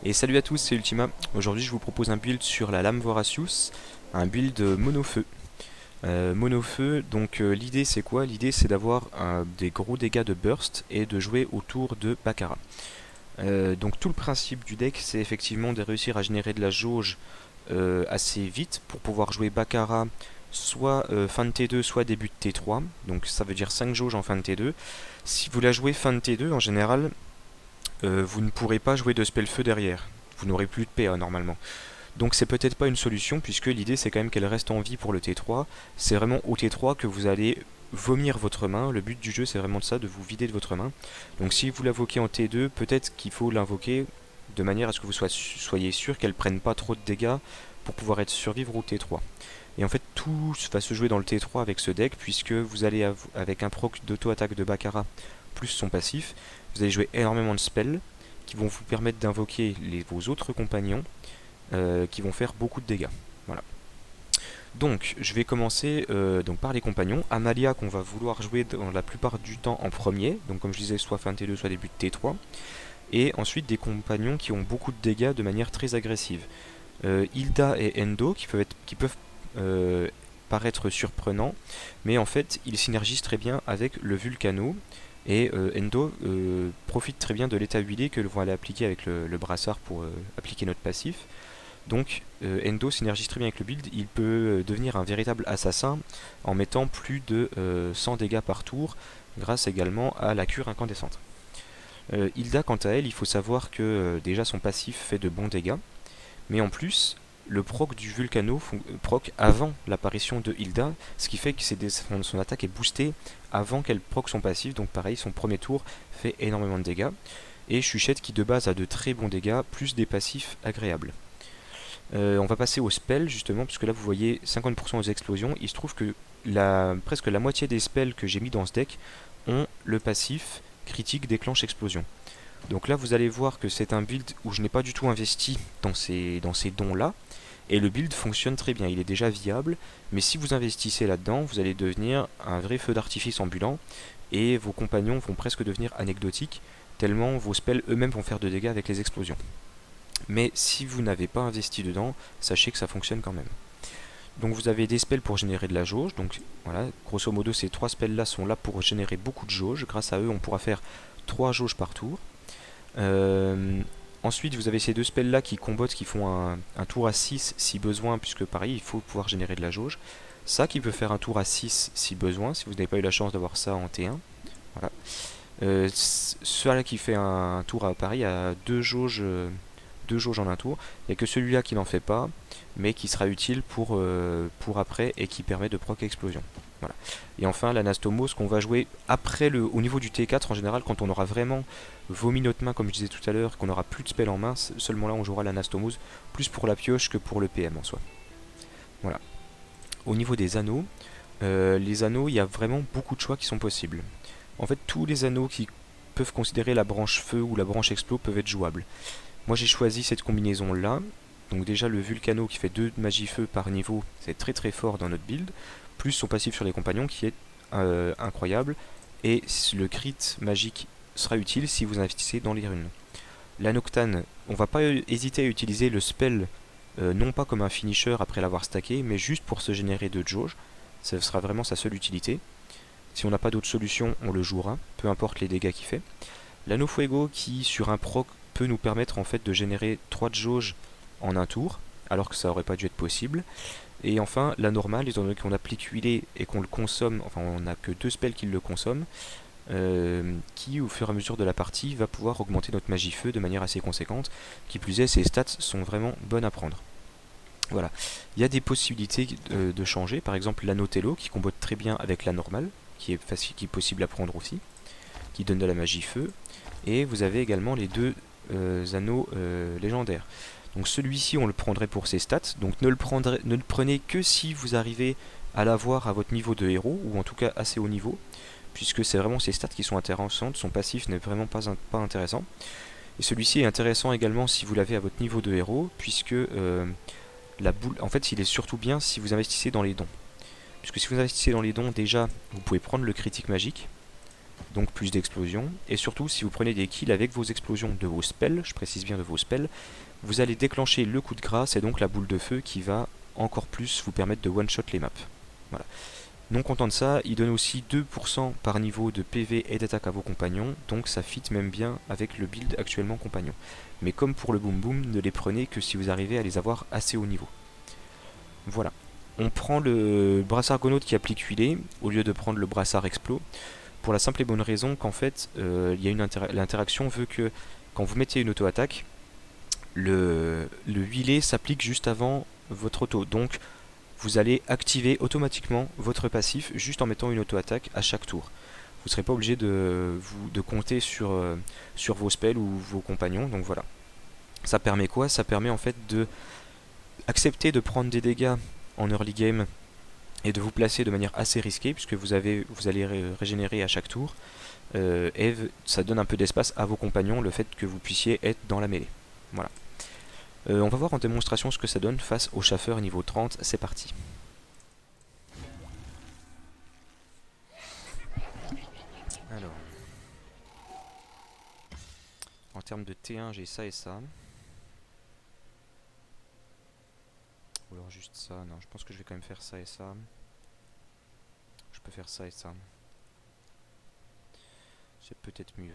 Et salut à tous, c'est Ultima. Aujourd'hui je vous propose un build sur la lame Voracious, un build mono-feu. L'idée c'est quoi? L'idée c'est d'avoir des gros dégâts de burst et de jouer autour de Baccarat. Donc tout le principe du deck c'est effectivement de réussir à générer de la jauge assez vite pour pouvoir jouer Baccarat soit fin de T2 soit début de T3. Donc ça veut dire 5 jauges en fin de T2. Si vous la jouez fin de T2 en général, vous ne pourrez pas jouer de spell feu derrière. Vous n'aurez plus de PA normalement. Donc c'est peut-être pas une solution puisque l'idée c'est quand même qu'elle reste en vie pour le T3. C'est vraiment au T3 que vous allez vomir votre main. Le but du jeu c'est vraiment de ça, de vous vider de votre main. Donc si vous l'invoquez en T2, peut-être qu'il faut l'invoquer de manière à ce que vous soyez sûr qu'elle prenne pas trop de dégâts pour pouvoir survivre au T3. Et en fait tout va se jouer dans le T3 avec ce deck puisque vous allez avec un proc d'auto-attaque de Baccarat plus son passif, vous allez jouer énormément de spells qui vont vous permettre d'invoquer vos autres compagnons qui vont faire beaucoup de dégâts. Voilà. Donc je vais commencer par les compagnons. Amalia qu'on va vouloir jouer dans la plupart du temps en premier, donc comme je disais soit fin T2 soit début de T3. Et ensuite des compagnons qui ont beaucoup de dégâts de manière très agressive. Hilda et Endo qui peuvent paraître surprenants, mais en fait ils synergisent très bien avec le Vulcano. Et Endo profite très bien de l'état huilé que l'on va aller appliquer avec le brassard pour appliquer notre passif. Donc Endo synergise très bien avec le build, il peut devenir un véritable assassin en mettant plus de 100 dégâts par tour, grâce également à la cure incandescente. Hilda quant à elle, il faut savoir que déjà son passif fait de bons dégâts, mais en plus le proc du Vulcano proc avant l'apparition de Hilda, ce qui fait que son attaque est boostée avant qu'elle proc son passif, donc pareil son premier tour fait énormément de dégâts, et Chuchette qui de base a de très bons dégâts, plus des passifs agréables. On va passer au spell justement, puisque là vous voyez 50% aux explosions. Il se trouve que presque la moitié des spells que j'ai mis dans ce deck ont le passif critique déclenche explosion. Donc là vous allez voir que c'est un build où je n'ai pas du tout investi dans ces dons là. Et le build fonctionne très bien, il est déjà viable. Mais si vous investissez là-dedans, vous allez devenir un vrai feu d'artifice ambulant. Et vos compagnons vont presque devenir anecdotiques, tellement vos spells eux-mêmes vont faire de dégâts avec les explosions. Mais si vous n'avez pas investi dedans, sachez que ça fonctionne quand même. Donc vous avez des spells pour générer de la jauge. Donc voilà, grosso modo ces trois spells là sont là pour générer beaucoup de jauge. Grâce à eux on pourra faire 3 jauges par tour. Ensuite vous avez ces deux spells là qui combotent, qui font un tour à 6 si besoin, puisque pareil il faut pouvoir générer de la jauge. Ça qui peut faire un tour à 6 si besoin, si vous n'avez pas eu la chance d'avoir ça en T1. Voilà. Celui-là qui fait un tour à pareil à 2 jauges en un tour. Il n'y a que celui-là qui n'en fait pas, mais qui sera utile pour après et qui permet de proc explosion. Voilà. Et enfin l'anastomos qu'on va jouer après au niveau du T4 en général, quand on aura vraiment vomi notre main comme je disais tout à l'heure, qu'on aura plus de spell en main, seulement là on jouera l'anastomos, plus pour la pioche que pour le PM en soi. Voilà. Au niveau des anneaux, les anneaux, il y a vraiment beaucoup de choix qui sont possibles. En fait tous les anneaux qui peuvent considérer la branche feu ou la branche explo peuvent être jouables. Moi j'ai choisi cette combinaison là. Donc déjà le Vulcano qui fait 2 magie feu par niveau, c'est très très fort dans notre build. Plus son passif sur les compagnons qui est incroyable. Et le crit magique sera utile si vous investissez dans les runes. La Noctane, on va pas hésiter à utiliser le spell non pas comme un finisher après l'avoir stacké, mais juste pour se générer de jauge. Ça sera vraiment sa seule utilité. Si on n'a pas d'autre solution, on le jouera, peu importe les dégâts qu'il fait. L'Anneau Fuego qui sur un proc peut nous permettre en fait de générer 3 de jauge en un tour, alors que ça aurait pas dû être possible. Et enfin la normale, étant donné qu'on applique huilé et qu'on le consomme, enfin on n'a que 2 spells qui le consomment, qui au fur et à mesure de la partie va pouvoir augmenter notre magie feu de manière assez conséquente. Qui plus est, ses stats sont vraiment bonnes à prendre. Voilà, il y a des possibilités de changer, par exemple l'anneau Tello qui combote très bien avec la normale, qui est possible à prendre aussi, qui donne de la magie feu. Et vous avez également les deux anneaux légendaires. Donc celui-ci on le prendrait pour ses stats, donc ne le prenez que si vous arrivez à l'avoir à votre niveau de héros, ou en tout cas assez haut niveau, puisque c'est vraiment ses stats qui sont intéressantes, son passif n'est vraiment pas intéressant. Et celui-ci est intéressant également si vous l'avez à votre niveau de héros, puisque la boule, en fait il est surtout bien si vous investissez dans les dons. Puisque si vous investissez dans les dons, déjà vous pouvez prendre le critique magique, donc plus d'explosions. Et surtout, si vous prenez des kills avec vos explosions de vos spells, je précise bien de vos spells, vous allez déclencher le coup de grâce et donc la boule de feu qui va encore plus vous permettre de one-shot les maps. Voilà. Non content de ça, il donne aussi 2% par niveau de PV et d'attaque à vos compagnons, donc ça fit même bien avec le build actuellement compagnon. Mais comme pour le boom boom, ne les prenez que si vous arrivez à les avoir assez haut niveau. Voilà. On prend le brassard Gonaute qui applique huilé au lieu de prendre le brassard Explo, pour la simple et bonne raison qu'en fait, l'interaction veut que quand vous mettez une auto-attaque, le huilé s'applique juste avant votre auto. Donc vous allez activer automatiquement votre passif juste en mettant une auto-attaque à chaque tour. Vous ne serez pas obligé de compter sur vos spells ou vos compagnons, donc voilà. Ça permet quoi? Ça permet en fait de accepter de prendre des dégâts en early game et de vous placer de manière assez risquée puisque vous allez régénérer à chaque tour. Et ça donne un peu d'espace à vos compagnons le fait que vous puissiez être dans la mêlée. Voilà. On va voir en démonstration ce que ça donne face au chaffeur niveau 30, c'est parti. Alors, en termes de T1, j'ai ça et ça. Ou alors juste ça, non, je pense que je vais quand même faire ça et ça. Je peux faire ça et ça. C'est peut-être mieux.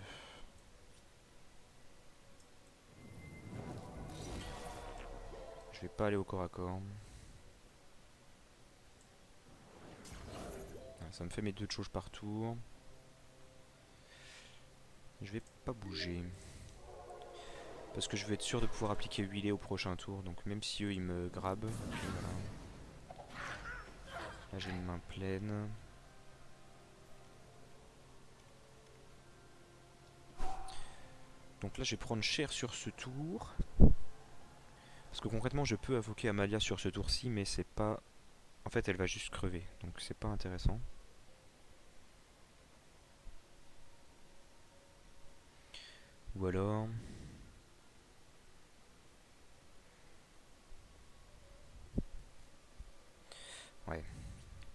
Je vais pas aller au corps à corps. Ça me fait mes 2 de jauge par tour. Je vais pas bouger. Parce que je veux être sûr de pouvoir appliquer huilé au prochain tour. Donc même si eux ils me grabent. Voilà. Là j'ai une main pleine. Donc là je vais prendre cher sur ce tour. Parce que concrètement je peux invoquer Amalia sur ce tour-ci. Mais c'est pas... En fait elle va juste crever. Donc c'est pas intéressant. Ou alors... Ouais.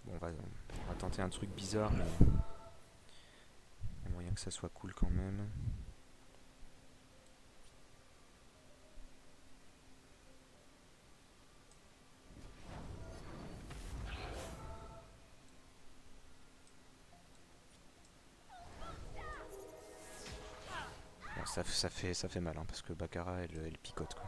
Bon on va tenter un truc bizarre. Mais... il y a moyen que ça soit cool quand même. Bon, ça fait mal hein, parce que Baccarat elle picote quoi.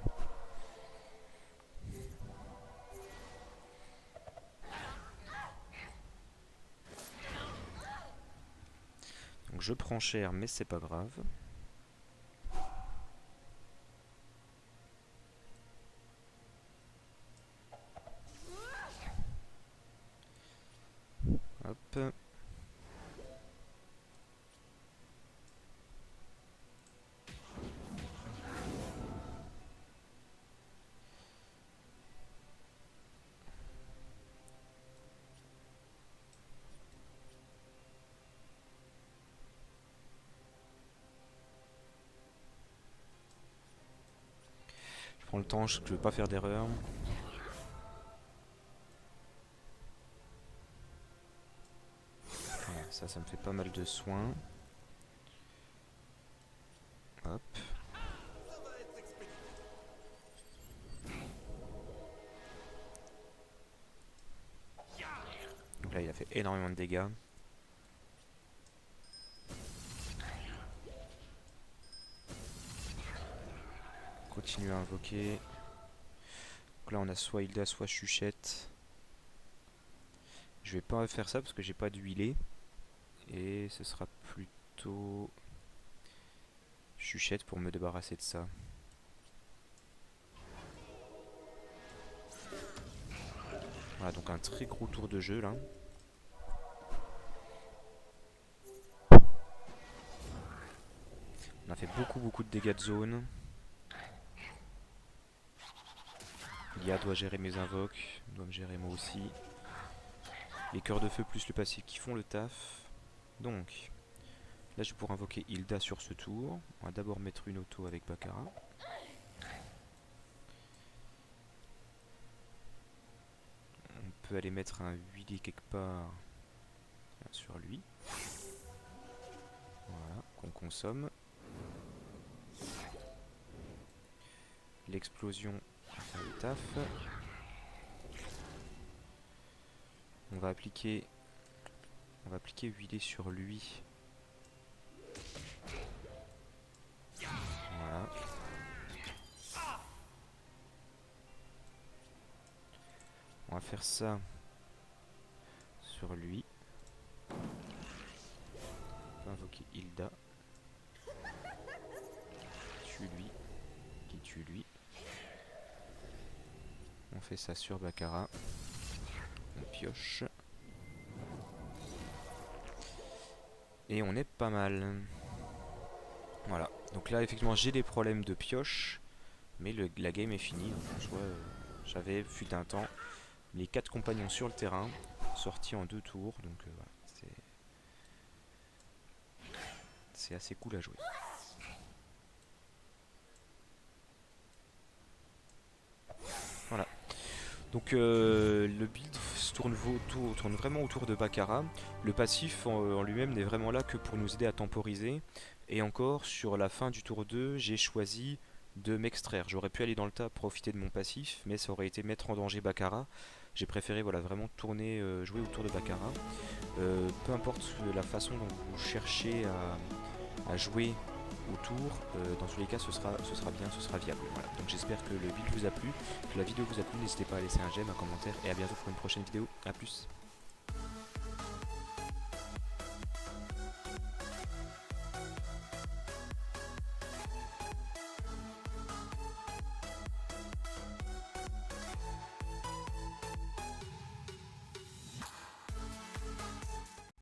Donc je prends cher mais c'est pas grave. Hop. Je prends le temps, je veux pas faire d'erreur. Voilà, ça me fait pas mal de soins. Hop. Donc là il a fait énormément de dégâts. Continue à invoquer. Donc là on a soit Hilda soit Chuchette. Je vais pas faire ça parce que j'ai pas d'huilé. Et ce sera plutôt Chuchette pour me débarrasser de ça. Voilà, donc un très gros tour de jeu là. On a fait beaucoup de dégâts de zone. Lia doit gérer mes invoques, doit me gérer moi aussi. Les cœurs de feu plus le passif qui font le taf. Donc, là je vais pouvoir invoquer Hilda sur ce tour. On va d'abord mettre une auto avec Baccarat. On peut aller mettre un huilé quelque part sur lui. On consomme. L'explosion fait le taf. On va appliquer huilé sur lui. Voilà. On va faire ça sur lui. On va invoquer Hilda. Tue lui. Qui tue lui. On fait ça sur Baccarat. On pioche. Et on est pas mal. Voilà. Donc là, effectivement, j'ai des problèmes de pioche. Mais la game est finie. Donc, en soi, j'avais, fut un temps, les 4 compagnons sur le terrain, sortis en 2 tours. Donc voilà. C'est assez cool à jouer. Voilà. Donc le build tourne vraiment autour de Baccarat. Le passif en lui-même n'est vraiment là que pour nous aider à temporiser. Et encore, sur la fin du tour 2, j'ai choisi de m'extraire. J'aurais pu aller dans le tas profiter de mon passif, mais ça aurait été mettre en danger Baccarat. J'ai préféré voilà, vraiment tourner, jouer autour de Baccarat. Peu importe la façon dont vous cherchez à jouer autour, dans tous les cas ce sera bien, ce sera viable. Voilà. Donc j'espère que le build vous a plu, que la vidéo vous a plu, n'hésitez pas à laisser un j'aime, un commentaire et à bientôt pour une prochaine vidéo. A plus.